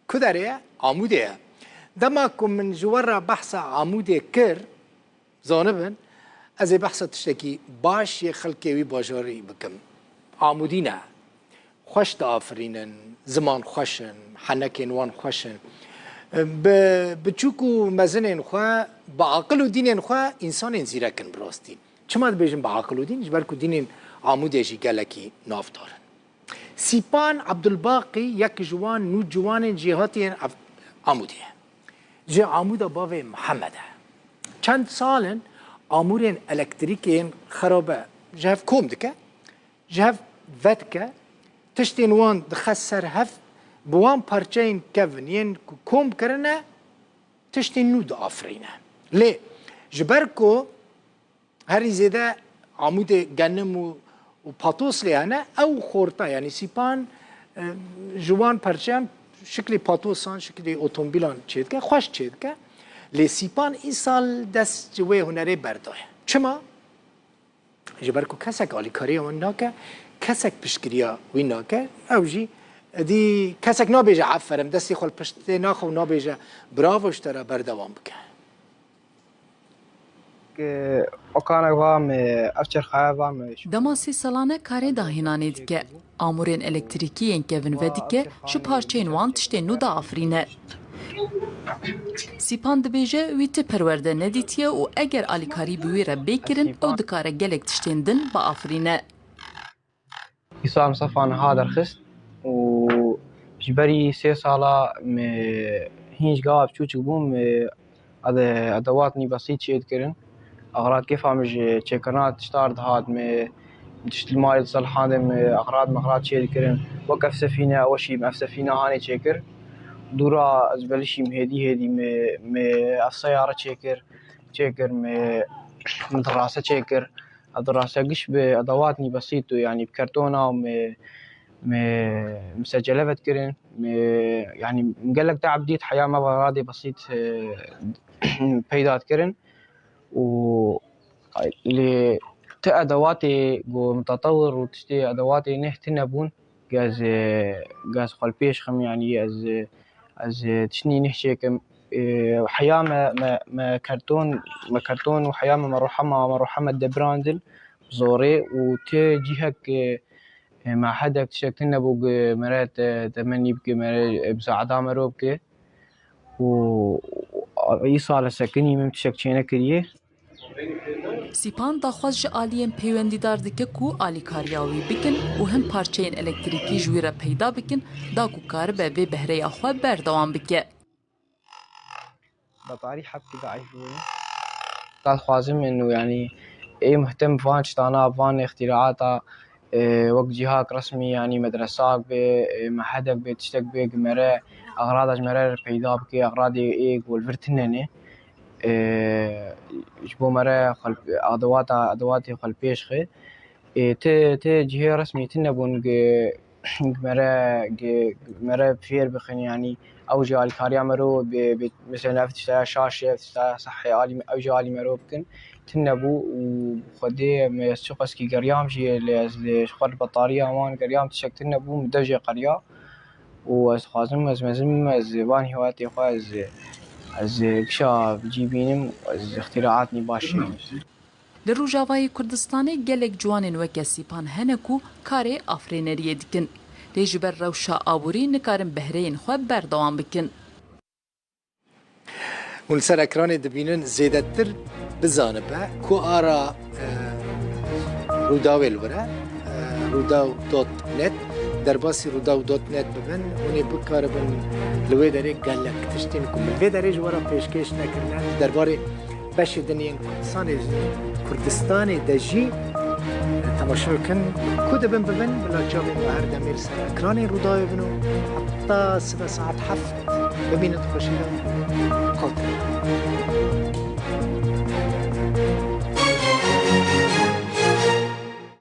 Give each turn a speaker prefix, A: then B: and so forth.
A: كدرية عمودية دماكم من جوارا بحث عمودي كر زانبن از بحث تشتكي باش يخلقي وي باجاري بكم عمودينا خوش دافرينن زمان خوشن حنكين وان خوشن بتشوكو مزنين خوا بعقل ودينين خوا انسان زيركن براستي چما بيجن بعقل ودين جبركو دينين عمودي جي قالكي نافدارن سيبان عبد الباقي يك جوان نو جوان جهاتين عمودي جي عمود باوي محمد چند سالن امورين الكتريكين خرابه جهف كوم دكه جهف فتكه تشتين وان دخسر هف بوان پارچين كفن ين كوم كرنا تشتين نود افرينه ليه جبركو هري زيده عمود جنم وباتوس ليانا او خورتا يعني سيبان جوان پرچم شكل باتوسان شكل اوتومبيلان چيدكه خوش چيدكه لي سيبان این سال دست جوه هنره برداه چما جبركو كسك على كاريا وناكه كسك بشكريا ويناكه او جي دي كسك نابيجا عفرم دستي خال پشت ناخو نابيجا برافو اشترا بردوام بكه
B: Damasî salane karê dahênanê dike. Amûrên elektrîkî yên kevin ve dike ji parçeyên wan tiştên nû da afirîne. Sîpan dibêje wî ti perwerde nedîtiye û eger alîkarî bi wê re bêkirin ew dikare gelek tiştên din biafirîne.
C: İslam safan ha derxist û ji berî 3 sala me hînc gav çûçik bûm edewatnî besît çê dikirin. أغراض كيف عم تشيكرنات تشتارد هاد تشتري المال تصلحان أغراض شيء ذكرن وقف سفينة أول شيء مقف سفينة هاني تشيكر دورا أزبلشي مهدي م السيارة تشيكر م دراسة تشيكر الدراسة قش بأدواتني بسيطة يعني بكرتونة مسجلة بتكرن يعني مقلق تعب ديت حياة ما بغادي بسيط بيدات كرن و اللي أدواتي جو متطور وتشتي أدواتي نهتنا بون جاز خلبيش خم يعني از تشني نحشي كم حياة ما كرتون وحياة مروحة دبراندل زوري وتجيهك مع حدك تشكتنا بوج مرات تمني بك مرات بساعدها مروبك و إيصال سكني ممتشك چينه كريه
B: Sîpan daxwaz ji aliyên peywendîdar dike ku alîkariya wî bikin û him parçeyên elektrîkî ji wî re peyda bikin da ku karibe vê behreya xwe berdewam bike.
C: بطاري حبكي ضعيف قال خوازم انه يعني ايه مهتم بفان شتانا بفان اختراعاتها وقت جهات رسمي يعني مدرسات بمحدك بتشتك بمرة اغراض مرة بيدا بكي اغراض ايه والفرتنني جبو مرة ادواتي خلبيش خي ت جهة رسمي تنبون مرة بفير بخن يعني او جي الكاريا مرو مثلا افتشتا شاشة افتشتا صحي عالي او جي عالي مرو بكن تنبو وخدي مسوقس كي قريام جي لشغل البطارية وان قريام تشك تنبو مدوجي قريا واز خازم از مزم از وان هواتي خو از كشاف جيبينم از اختراعاتني باشي
B: Li Rojavayê Kurdistanê gelek ciwanên weke Sîpan hene ku karê afrêneriyê dikin. Lê ji ber rewşa aborî nikarin behreyên xwe berdewam bikin.
A: Hûn ser ekranê dibînin zêdetir bizanibe ku ara Rûdawê li were Rûdaw.net derbasî Rûdaw.net bibin hûnê bikaribin li wê derê gelek tiştên ku min vê derê ji were pêşkêş nekirine derbarê beşê diniyên Kurdistanê de jî temaşa bikin ku dibin bibin bila çavên me her demê li ser ekranê Rûdawê bin û heta sibe saet heft bibînin xweşî xatir